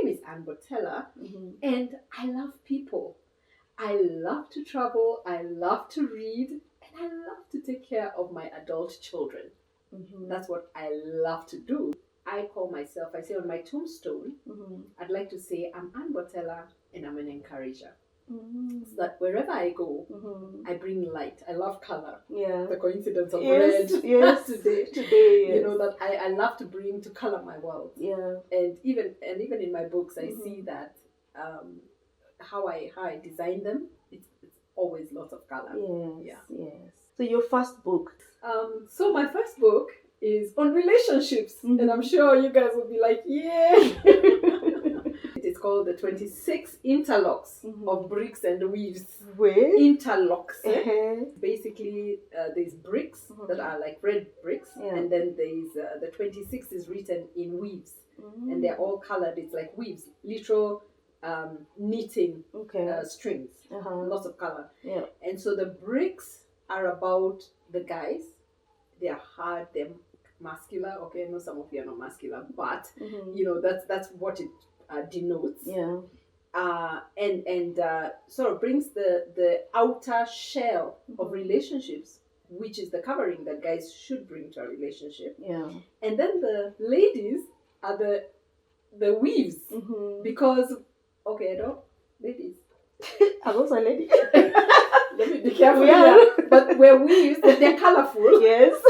name is Mbotela, and I love people. I love to travel, I love to read, and I love to take care of my adult children. That's what I love to do. I call myself, I say on my tombstone, I'd like to say I'm Mbotela and I'm an encourager. So that wherever I go, I bring light. I love color. Yeah. The coincidence of Yes, red yes. today. Yes. You know that I love to bring to color my world. Yeah. And even in my books, I see that how I design them. It's always lots of color. Yes. So your first book. So my first book is on relationships, and I'm sure you guys will be like, yeah. It's called the 26 interlocks of bricks and weaves. Where? Interlocks. Basically, there's bricks that are like red bricks, and then there's the 26 is written in weaves, and they're all colored. It's like weaves, literal knitting strings, lots of color. Yeah. And so the bricks are about the guys. They're hard. They're muscular. Okay, I know some of you are not muscular, but you know that's what it denotes. Yeah. And sort of brings the outer shell of relationships, which is the covering that guys should bring to a relationship. Yeah. And then the ladies are the weaves, because ladies. I'm also a lady. Let me be careful here. But we're weaves, they're colorful. Yes.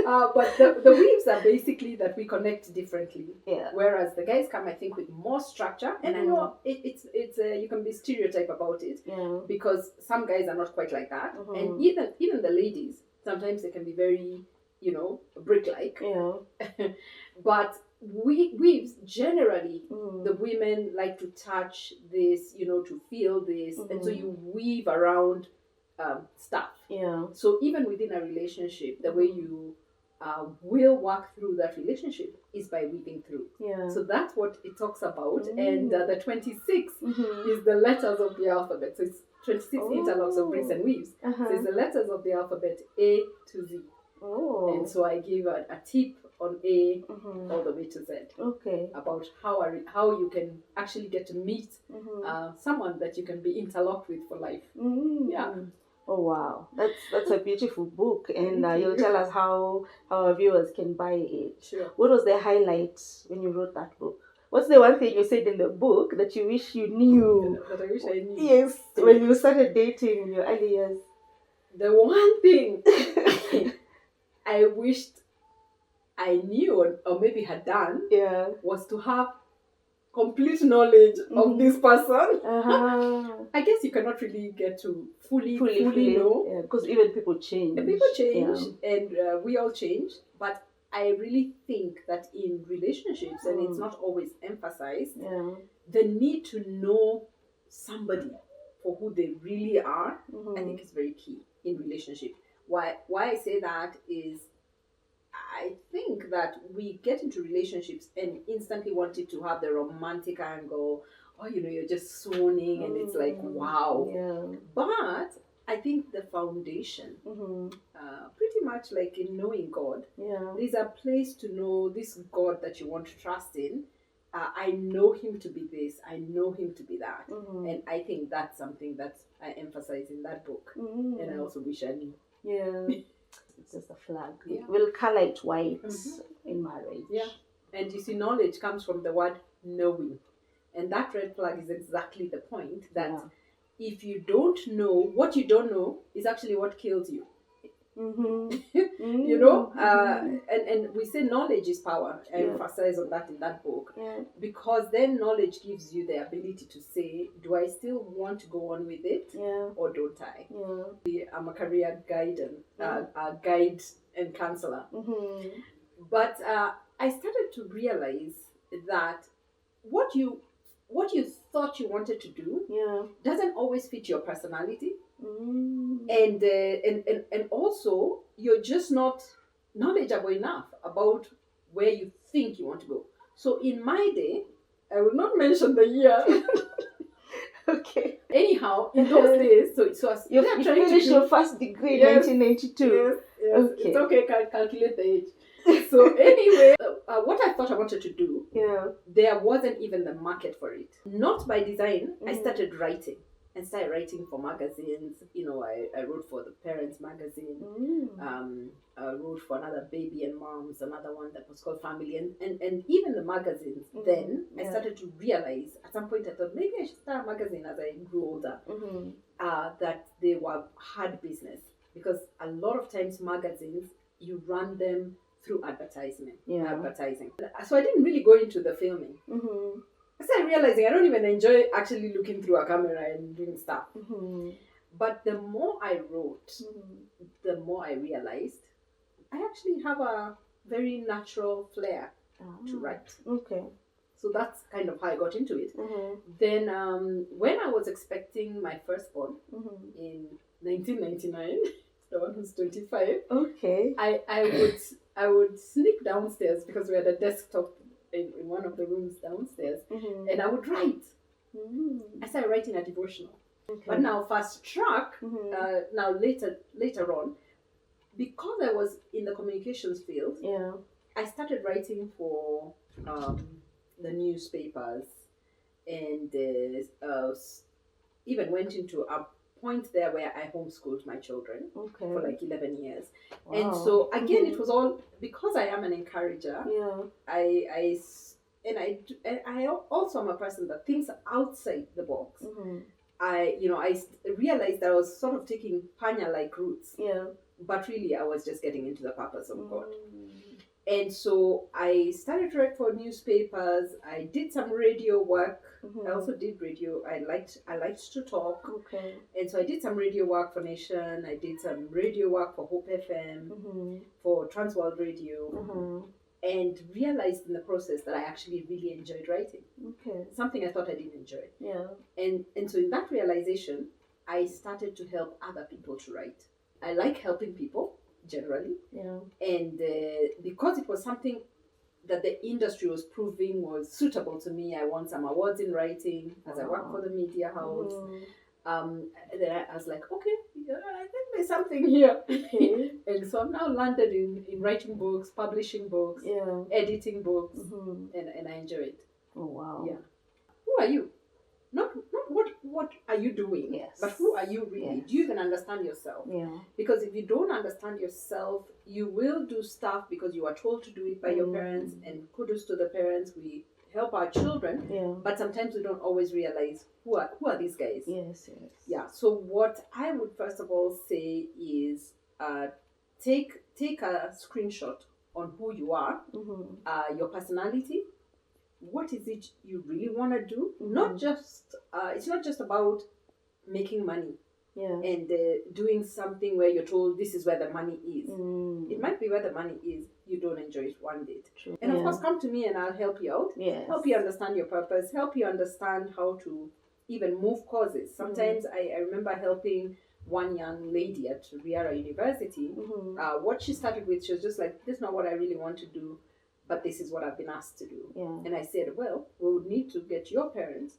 But the weaves are basically that we connect differently. Yeah. Whereas the guys come, I think, with more structure. And I know it's you can be stereotype about it. Yeah. Because some guys are not quite like that. And even the ladies, sometimes they can be very, brick-like. Yeah. But weaves, generally, the women like to touch this, to feel this. And so you weave around stuff. Yeah. So even within a relationship, the way you will work through that relationship is by weaving through. Yeah. So that's what it talks about. And the 26 is the letters of the alphabet. So it's 26 interlocks of bricks and weaves. So it's the letters of the alphabet A to Z. Oh. And so I give a tip on A all the way to Z. Okay. About how you can actually get to meet someone that you can be interlocked with for life. Yeah. Oh wow, that's a beautiful book, and you'll tell us how our viewers can buy it. Sure. What was the highlight when you wrote that book? What's the one thing you said in the book that you wish you knew? That I wish I knew. Yes, when you started dating in your early years. The one thing I wished I knew or maybe had done was to have complete knowledge of this person. I guess you cannot really get to fully know. Because even people change. And we all change. But I really think that in relationships, and it's not always emphasized, the need to know somebody for who they really are, I think is very key in relationship. Why I say that is, I think that we get into relationships and instantly wanted to have the romantic angle, or you're just swooning and it's like wow. Yeah. But I think the foundation, pretty much like in knowing God, there's a place to know this God that you want to trust in. I know him to be this, I know him to be that. And I think that's something that I emphasize in that book. And I also wish I knew. Yeah. It's just a flag. Yeah. We'll color it white in marriage. Yeah. And you see, knowledge comes from the word knowing. And that red flag is exactly the point, that if you don't know, what you don't know is actually what kills you. And we say knowledge is power. I emphasize on that in that book, because then knowledge gives you the ability to say, do I still want to go on with it, or don't I? I'm a career guide and counselor, but I started to realize that what you thought you wanted to do doesn't always fit your personality. And also you're just not knowledgeable enough about where you think you want to go. So in my day, I will not mention the year. Okay. Anyhow, in those days, so you finished your first degree in 1992. Yes. Okay. It's okay. Calculate the age. So anyway, what I thought I wanted to do, there wasn't even the market for it. Not by design. I started writing. And started writing for magazines. I wrote for the Parents magazine. I wrote for another Baby and Moms, another one that was called Family, and even the magazines. Then I started to realize at some point I thought maybe I should start a magazine as I grew older. That they were hard business, because a lot of times magazines, you run them through advertising. So I didn't really go into the filming. I started realizing I don't even enjoy actually looking through a camera and doing stuff. But the more I wrote, the more I realized I actually have a very natural flair to write. Okay. So that's kind of how I got into it. Then when I was expecting my firstborn in 1999, the one who's 25, okay, I would sneak downstairs, because we had a desktop in one of the rooms downstairs, and I would write. I started writing a devotional. But now fast track, now later on, because I was in the communications field, I started writing for the newspapers, and even went into a point there where I homeschooled my children for like 11 years. Wow. And so again, it was all because I am an encourager. I also am a person that thinks outside the box. I realized that I was sort of taking panya-like routes. But really I was just getting into the purpose of God. And so I started to write for newspapers. I did some radio work. I also did radio. I liked to talk. And so I did some radio work for Nation. I did some radio work for Hope FM, for Transworld Radio, and realized in the process that I actually really enjoyed writing. Something I thought I didn't enjoy. And so in that realization, I started to help other people to write. I like helping people generally, and because it was something that the industry was proving was suitable to me, I won some awards in writing as I worked for the media house. Then I was like, okay, I think there's something here. And so I'm now landed in writing books, publishing books, editing books, and I enjoy it. Oh wow. Yeah. Who are you? Not what are you doing, but who are you really? Do you even understand yourself? Because if you don't understand yourself, you will do stuff because you are told to do it by your parents, and kudos to the parents. We help our children, but sometimes we don't always realize who are these guys. So what I would first of all say is take a screenshot on who you are, your personality. What is it you really want to do? Not just it's not just about making money and doing something where you're told this is where the money is. It might be where the money is, you don't enjoy it one bit. And of course, come to me and I'll help you out. Help you understand your purpose, help you understand how to even move causes. Sometimes I remember helping one young lady at Riara University. What she started with, she was just like, this is not what I really want to do, but this is what I've been asked to do. And I said, well, we would need to get your parents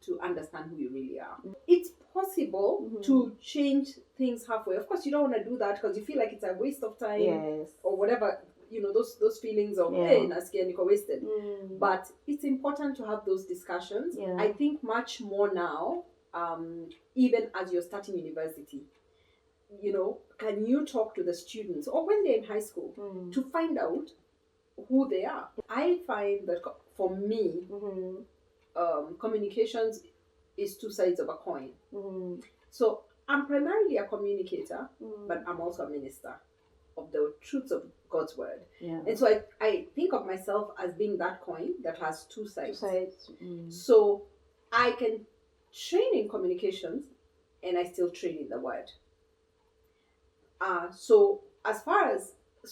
to understand who you really are. It's possible to change things halfway. Of course, you don't want to do that because you feel like it's a waste of time or whatever, those feelings of, hey, nasikia niko wasted. But it's important to have those discussions. I think much more now, even as you're starting university. Can you talk to the students or when they're in high school to find out who they are? I find that for me, communications is two sides of a coin. So I'm primarily a communicator, but I'm also a minister of the truths of God's word. And so I think of myself as being that coin that has two sides. So I can train in communications and I still train in the word. So that's why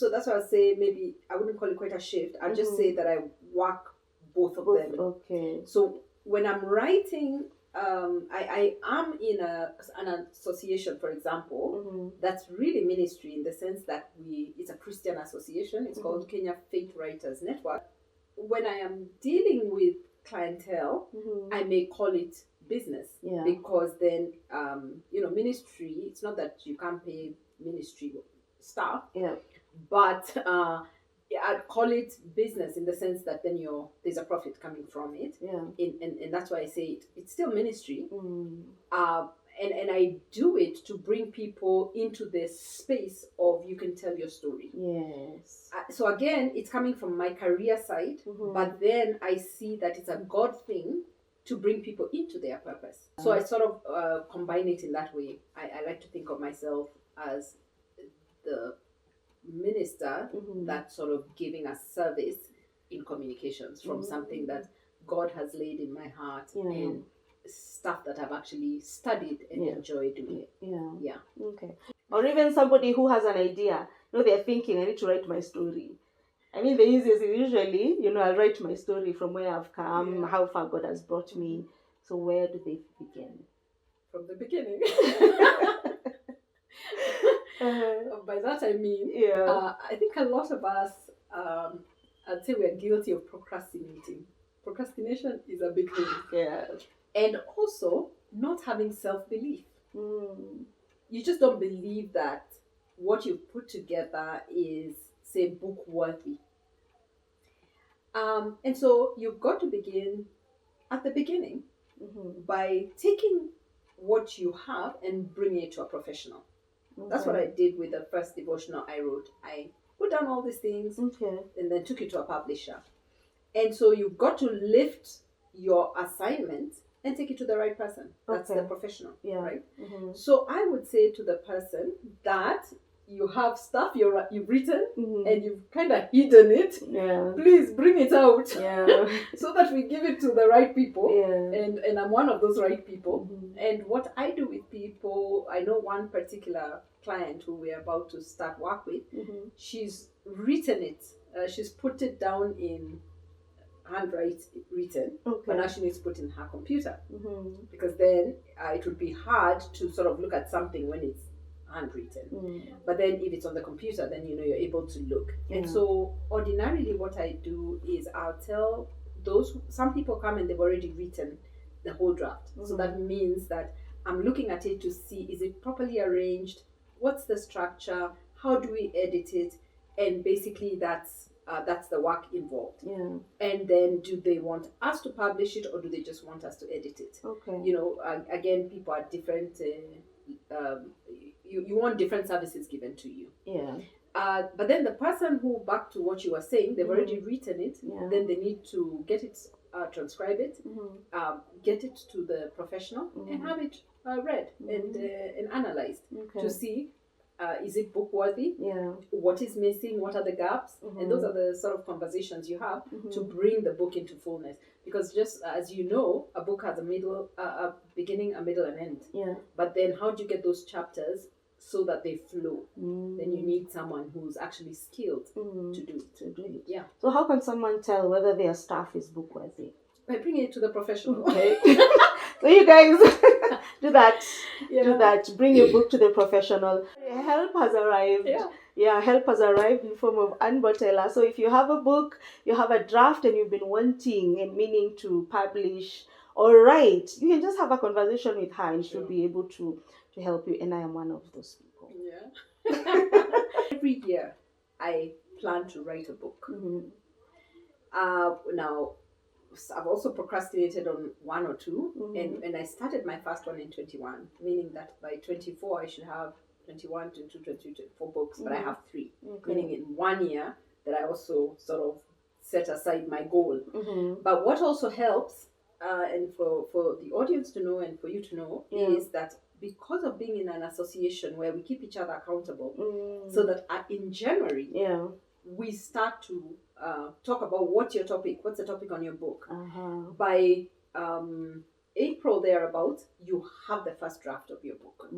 I say maybe I wouldn't call it quite a shift. I'll just say that I work both of them. So when I'm writing, I am in an association, for example, that's really ministry in the sense that it's a Christian association. It's called Kenya Faith Writers Network. When I am dealing with clientele, I may call it business because then, ministry, it's not that you can't pay ministry staff, but I'd call it business in the sense that then there's a profit coming from it. And that's why I say it's still ministry. And I do it to bring people into the space of you can tell your story. Yes. So again, it's coming from my career side, but then I see that it's a God thing to bring people into their purpose. So I sort of combine it in that way. I like to think of myself as the minister that's sort of giving a service in communications from something that God has laid in my heart and stuff that I've actually studied and enjoyed doing. Yeah. Okay. Or even somebody who has an idea, they're thinking, I need to write my story. I mean, the easiest is usually, I'll write my story from where I've come, how far God has brought me. So where do they begin? From the beginning. By that I mean, I think a lot of us, I'd say we're guilty of procrastinating. Procrastination is a big thing. And also not having self-belief. You just don't believe that what you've put together is, say, book worthy. And so you've got to begin at the beginning by taking what you have and bringing it to a professional. That's what I did with the first devotional I wrote. I put down all these things and then took it to a publisher. And so you've got to lift your assignment and take it to the right person. That's the professional, right? So I would say to the person that you have stuff you've written and you've kind of hidden it. Please bring it out so that we give it to the right people. And I'm one of those right people. And what I do with people, I know one particular client who we're about to start work with. She's written it. She's put it down in handwritten, but now she needs to put in her computer because then it would be hard to sort of look at something when it's handwritten. But then if it's on the computer, then you're able to look. And so ordinarily what I do is I'll tell some people come and they've already written the whole draft. So that means that I'm looking at it to see, is it properly arranged? What's the structure? How do we edit it? And basically that's the work involved. And then do they want us to publish it or do they just want us to edit it? Again, people are different. You want different services given to you. But then the person who, back to what you were saying, they've already written it. Then they need to get it, transcribe it, get it to the professional, and have it read and analyzed to see. Is it book worthy? What is missing? What are the gaps? And those are the sort of conversations you have to bring the book into fullness. Because just as you know, a book has a beginning, a middle, and end. But then how do you get those chapters so that they flow? Then you need someone who's actually skilled to do it. So how can someone tell whether their stuff is book worthy? By bringing it to the professional. So you guys do that. Do that. Bring your book to the professional. Help has arrived. Help has arrived in the form of Mbotela. So if you have a book, you have a draft and you've been wanting and meaning to publish or write, you can just have a conversation with her and she'll be able to help you. And I am one of those people. Every year I plan to write a book. Now, I've also procrastinated on one or two, and I started my first one in 21, meaning that by 24 I should have 21, 22, 23, 24 books, but I have 3, meaning in 1 year that I also sort of set aside my goal. But what also helps, and for the audience to know and for you to know, is that because of being in an association where we keep each other accountable, so that in January, we start to talk about what's the topic on your book. By April thereabout, you have the first draft of your book.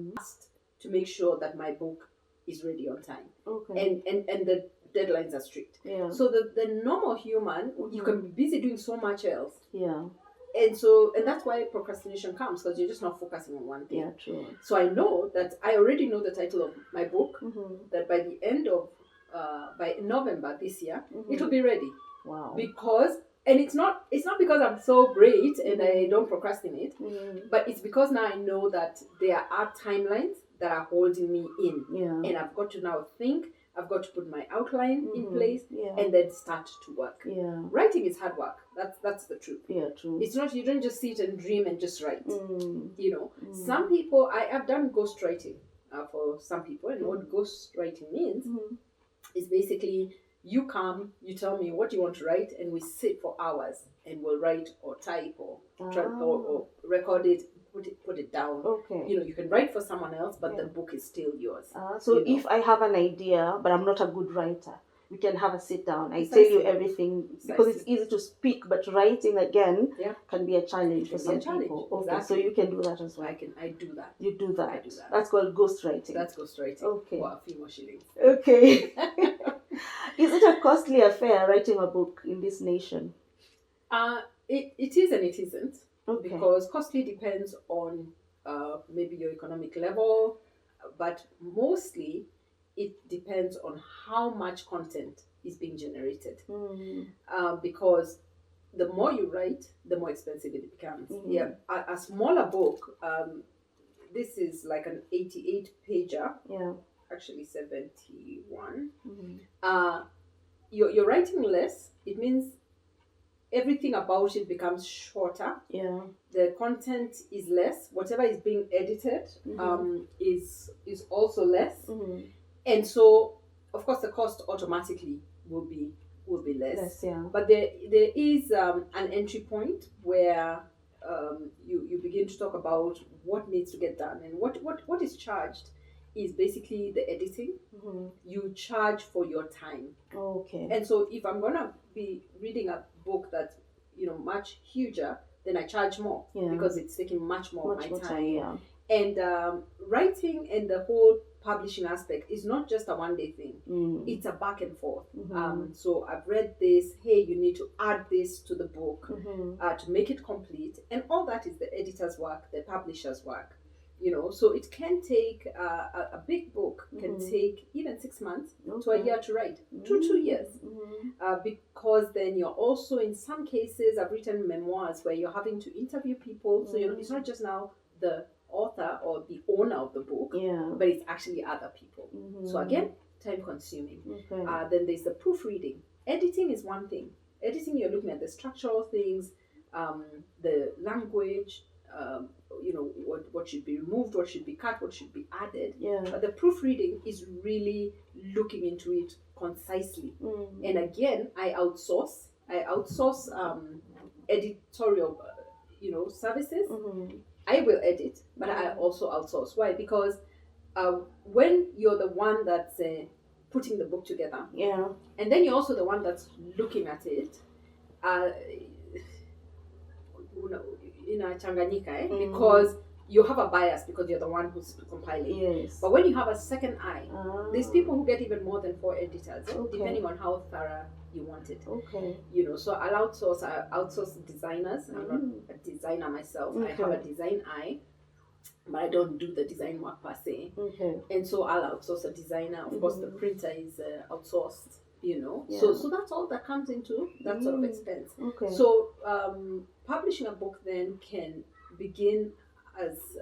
To make sure that my book is ready on time. And the deadlines are strict. So the normal human, you can be busy doing so much else. And that's why procrastination comes, because you're just not focusing on one thing. So I know that I already know the title of my book, that by the end of by November this year, it will be ready. And it's not because I'm so great and I don't procrastinate, but it's because now I know that there are timelines that are holding me in, and I've got to now think, I've got to put my outline in place, Yeah. and then start to work. Yeah. Writing is hard work. That's the truth. Yeah, true. It's not, you don't just sit and dream and just write. You know, Mm. some people, I've done ghostwriting for some people, and what ghostwriting means is basically you come, you tell me what you want to write, and we sit for hours and we'll write or type or record it, put it down. Okay. You know, you can write for someone else, but the book is still yours. So if I have an idea, but I'm not a good writer, we can have a sit down. I Precisely. tell you everything because it's easy to speak, but writing again can be a challenge for some people. Okay, exactly. So you can do that as well. I do that. You do that. I do that. That's called ghostwriting. That's ghostwriting. Okay. For a few more shillings. Okay. Is it a costly affair writing a book in this nation? It is and it isn't. Okay. Because costly depends on maybe your economic level, but mostly it depends on how much content is being generated. Because the more you write, the more expensive it becomes. Yeah, a smaller book, this is like an 88 pager. Yeah, actually 71. You're writing less. It means everything about it becomes shorter. Yeah. The content is less. Whatever is being edited is also less. And so, of course, the cost automatically will be less. Yeah. But there is an entry point where you begin to talk about what needs to get done, and what is charged is basically the editing. You charge for your time. Okay. And so if I'm gonna be reading a book that's much huger, then I charge more because it's taking much more of my time. Yeah. And writing and the whole publishing aspect is not just a one-day thing. It's a back and forth. So I've read this. Hey, you need to add this to the book to make it complete, and all that is the editor's work, the publisher's work. So it can take a big book can take even 6 months to a year to write, 2 years, because then you're also, in some cases, I've written memoirs where you're having to interview people. So it's not just now the author or the owner of the book, but it's actually other people. So again, time consuming. Then there's the proofreading. Editing is one thing. Editing, you're looking at the structural things, the language. What should be removed, what should be cut, what should be added. But the proofreading is really looking into it concisely. And again, I outsource editorial services. I will edit, but I also outsource. Why? Because when you're the one that's putting the book together, and then you're also the one that's looking at it, because you have a bias because you're the one who's compiling. Yes. But when you have a second eye, there's people who get even more than 4 editors, depending on how thorough you want it. Okay. So I'll outsource designers. I'm not a designer myself. I have a design eye, but I don't do the design work per se. Okay. And so I'll outsource a designer. Of course, the printer is outsourced. So that's all that comes into that sort of expense. Okay. So publishing a book then can begin as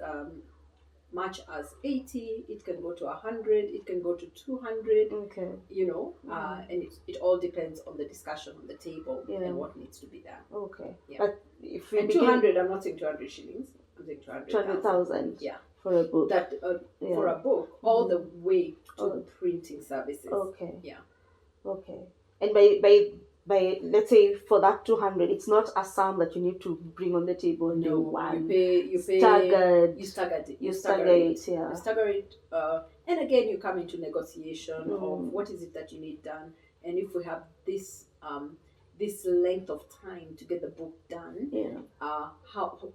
much as 80. It can go to 100. It can go to 200. Okay. And it all depends on the discussion on the table and what needs to be done. Okay. Yeah. But if we 200, I'm not saying 200 shillings. I'm saying 200,000. Yeah. For a book. For a book, all the way to printing services. Okay. Yeah. Okay. And by let's say for that 200, it's not a sum that you need to bring on the table. No, you pay staggered. You stagger it. You stagger it. And again, you come into negotiation of what is it that you need done, and if we have this length of time to get the book done,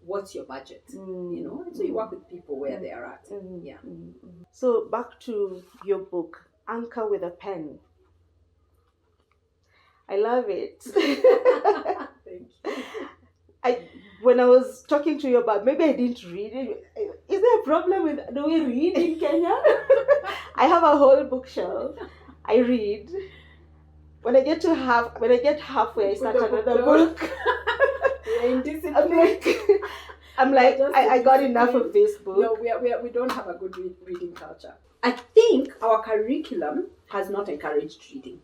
what's your budget? And so you work with people where they are at. Yeah. So back to your book, Anchor with a Pen. I love it. Thank you. When I was talking to you about, maybe I didn't read it. Is there a problem with, do we read in Kenya? I have a whole bookshelf. I read. When I get halfway, I start another book. We're indisciplined. I'm like, I got enough of this book. No, we don't have a good reading culture. I think our curriculum has not encouraged reading.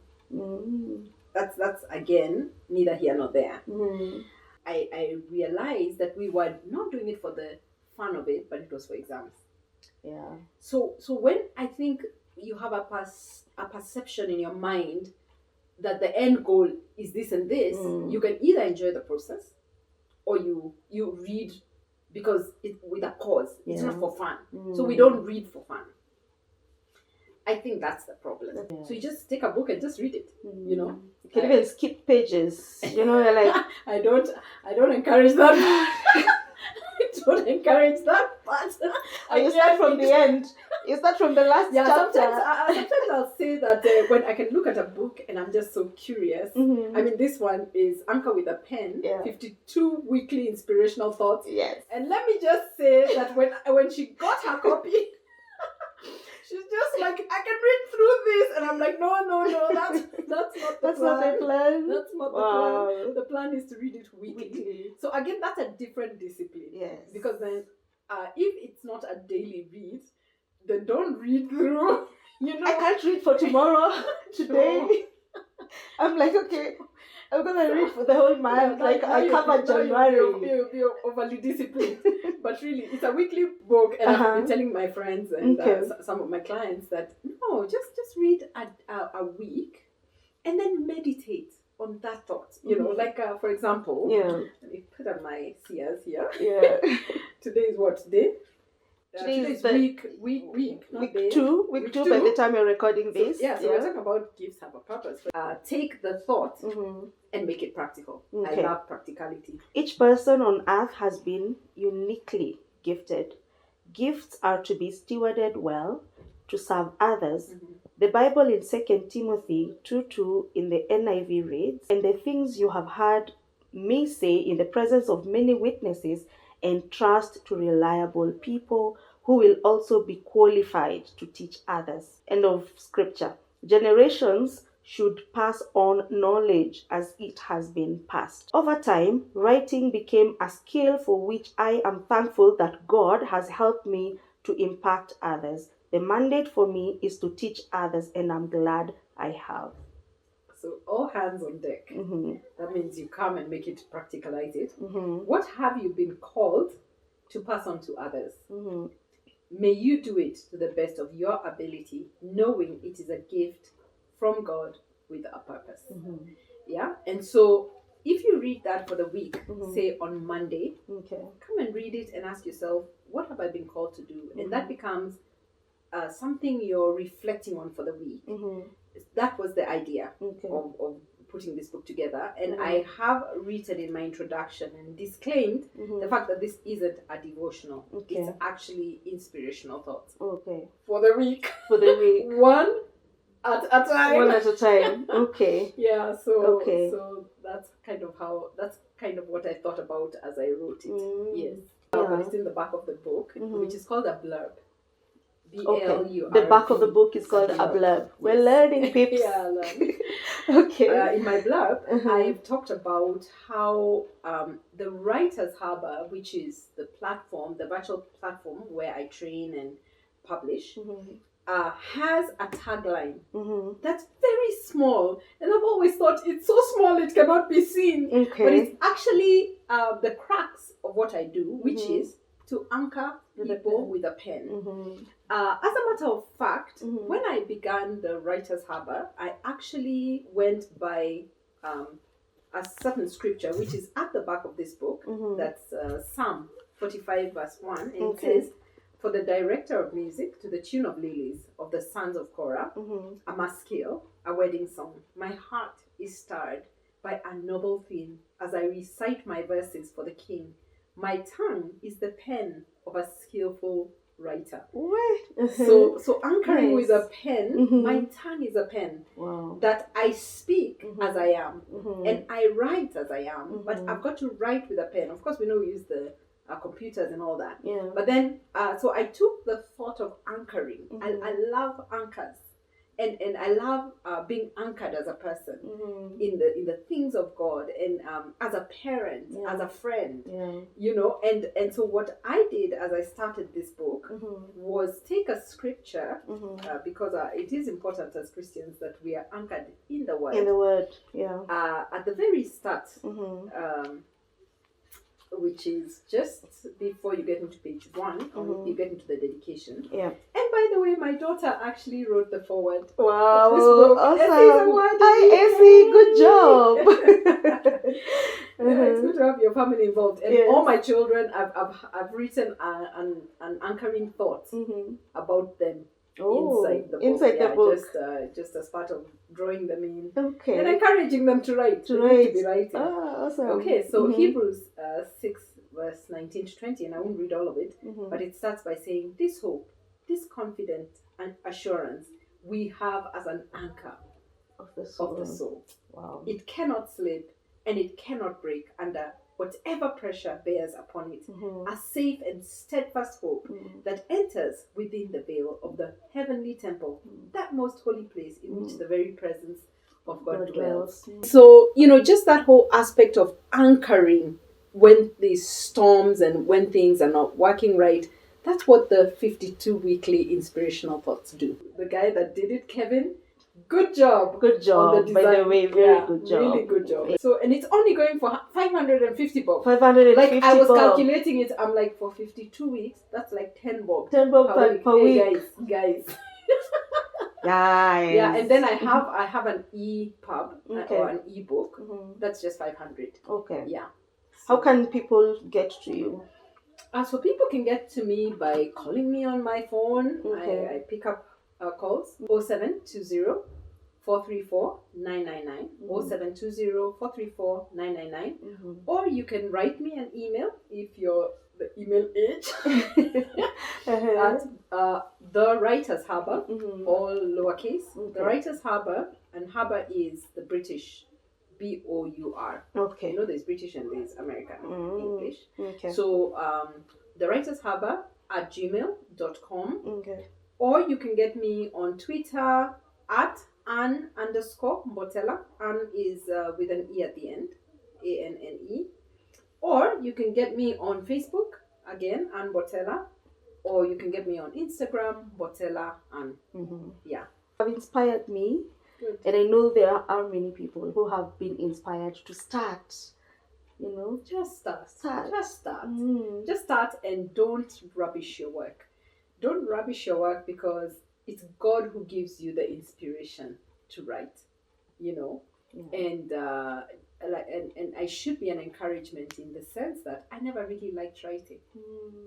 That's again neither here nor there. I realized that we were not doing it for the fun of it, but it was for exams. Yeah. So when I think you have a perception in your mind that the end goal is this and this, you can either enjoy the process or you read because with a cause. It's not for fun. So we don't read for fun. I think that's the problem. Yeah. So you just take a book and just read it. You know, you can even skip pages. You know, you're like I don't encourage that. I don't encourage that part. You start from the end. You start from the last chapter. Sometimes I'll say that when I can look at a book and I'm just so curious. I mean, this one is Anchor with a Pen, 52 weekly inspirational thoughts. Yes. And let me just say that when she got her copy, she's just like, I can read through this. And I'm like, no, that's not the plan. That's not the plan. That's not the plan. The plan is to read it weekly. So again, that's a different discipline. Yes. Because then if it's not a daily read, then don't read through. You know, I can't read for tomorrow, today. I'm like, okay, I'm gonna read for the whole month. Like I cover January. You're overly disciplined. But really, it's a weekly book, and I've been telling my friends and some of my clients that no, just read a week, and then meditate on that thought. You know, like for example, let me put on my Sears here. Yeah. Today is what day? Today is week two by the time you're recording this. So we're talking about gifts have a purpose. Take the thought and make it practical. I love practicality. Each person on earth has been uniquely gifted. Gifts are to be stewarded well to serve others. The Bible in 2 Timothy 2:2 in the NIV reads, "And the things you have heard me say in the presence of many witnesses, entrust to reliable people who will also be qualified to teach others." End of scripture. Generations should pass on knowledge as it has been passed. Over time, writing became a skill for which I am thankful that God has helped me to impact others. The mandate for me is to teach others, and I'm glad I have. So all hands on deck. That means you come and make it, practicalize it. What have you been called to pass on to others? May you do it to the best of your ability, knowing it is a gift from God with a purpose. Yeah. And so if you read that for the week, say on Monday, come and read it and ask yourself, what have I been called to do? And that becomes something you're reflecting on for the week. That was the idea of putting this book together. And I have written in my introduction and disclaimed the fact that this isn't a devotional. It's actually inspirational thoughts. For the week. One at a time. One at a time. Okay. Yeah, so that's kind of what I thought about as I wrote it. Yes. But it's in the back of the book, which is called a blurb. B-L-U-R-B. The back of the book is called a blurb. We're learning, peeps. Okay. In my blurb, I've talked about how the Writers Harbor, which is the platform, the virtual platform where I train and publish, has a tagline that's very small. And I've always thought it's so small it cannot be seen. But it's actually the crux of what I do, which is to anchor people with a pen. As a matter of fact, when I began the Writers Harbor, I actually went by a certain scripture, which is at the back of this book. That's Psalm 45 verse 1. And it says, "For the director of music, to the tune of lilies of the sons of Korah, a maskil, a wedding song. My heart is stirred by a noble theme as I recite my verses for the king. My tongue is the pen of a skillful writer." So anchoring with a pen, my tongue is a pen that I speak as I am, and I write as I am, but I've got to write with a pen. Of course, we know we use the computers and all that. But then, so I took the thought of anchoring. I love anchors. and I love being anchored as a person in the things of God, and as a parent, as a friend, you know. And so what I did as I started this book was take a scripture, because it is important as Christians that we are anchored in the Word. In the Word, at the very start, which is just before you get into page 1, or you get into the dedication. Yeah. And by the way, my daughter actually wrote the foreword. Wow, this book. awesome. Hi, Essie, good job. It's good to have your family involved. And all my children, I've written an anchoring thought about them. Inside the book, just as part of drawing them in, and encouraging them to write. To be writing. Awesome. Okay, so Hebrews 6 verse 19 to 20, and I won't read all of it, but it starts by saying, "This hope, this confident and assurance we have as an anchor of the soul. Wow. It cannot slip and it cannot break under whatever pressure bears upon it, a safe and steadfast hope that enters within the veil of the heavenly temple, that most holy place in which the very presence of God dwells." So, you know, just that whole aspect of anchoring when these storms and when things are not working right, that's what the 52 weekly inspirational thoughts do. The guy that did it, Kevin, good job. Good job. By the way, very good job. Really good job. So, and it's only going for 550 bob. 550 Like, I was bob. calculating it, I'm like, for 52 weeks, that's like 10 bob. 10 bob per week. Hey, guys. Guys. Yeah, and then I have an EPUB or an ebook. That's just 500. Okay. Yeah. How can people get to you? So people can get to me by calling me on my phone. Okay. I pick up calls 0720 434 999, 0720 434 999, or you can write me an email if you're the email age at The Writers Harbour, all lowercase. The Writers Harbour, and Harbour is the British BOUR. Okay. You know, there's British and there's American English. Okay. So The Writers Harbour at gmail.com. Okay. Or you can get me on Twitter at Ann_Mbotela. Ann is with an E at the end, ANNE. Or you can get me on Facebook, again, Ann Mbotela. Or you can get me on Instagram, Mbotela Ann. Yeah. Have inspired me. Good. And I know there are many people who have been inspired to start. You know, just start. Just start. Just start, and don't rubbish your work. Don't rubbish your work, because it's God who gives you the inspiration to write, you know. And and I should be an encouragement in the sense that I never really liked writing,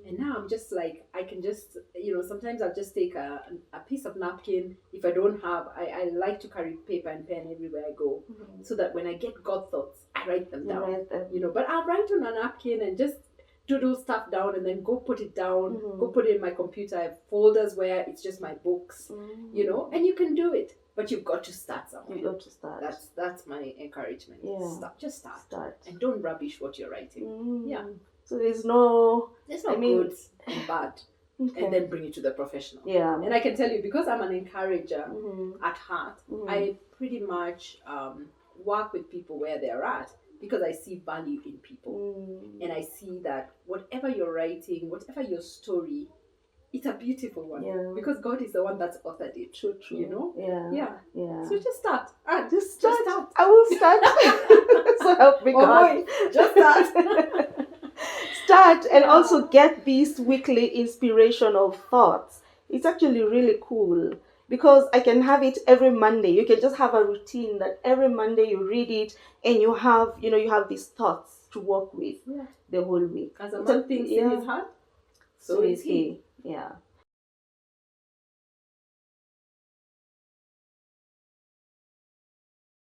and now I'm just like, I can just, you know, sometimes I'll just take a piece of napkin. If I don't have, I like to carry paper and pen everywhere I go, so that when I get God thoughts, I write them down. You know, but I'll write on a napkin and just doodle stuff down, and then go put it down, go put it in my computer. I have folders where it's just my books, you know, and you can do it. But you've got to start somewhere. You've got to start. That's my encouragement. Yeah. Just start. And don't rubbish what you're writing. Yeah. So there's no good and bad. And then bring it to the professional. Yeah. And I can tell you, because I'm an encourager at heart, I pretty much work with people where they're at, because I see value in people. And I see that whatever you're writing, whatever your story, it's a beautiful one, because God is the one that's authored it. True. You know? Yeah. So just start. Just start. I will start. So help me God. Just start. Start, and also get these weekly inspirational thoughts. It's actually really cool, because I can have it every Monday. You can just have a routine that every Monday you read it, and you have these thoughts to work with the whole week. As a man thinks in his heart, so is he. Yeah.